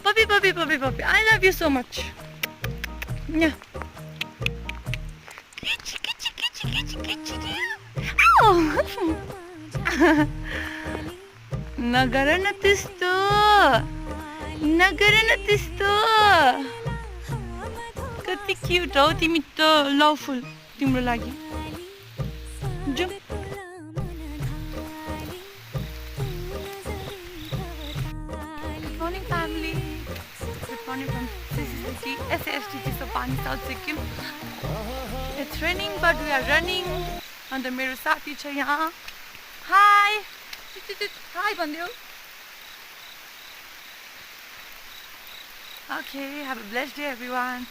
Puppy, puppy, puppy, puppy. I love you so much. Yeah. Kitchi, kitchi, kitchi, kitchi, kitchi. Ow! नगर न त्यस्तो नगर न त्यस्तो कति क्युट हौ तिमी त लभफुल तिम्रो लागि जाऊ Good morning family. Good morning from CCCT, SASTT Sopani South Sikkim. It's raining but we are running. अन्त मेरो साथी छ यहाँ. Hi. Hi भन्दियो. Okay, have a blessed day everyone.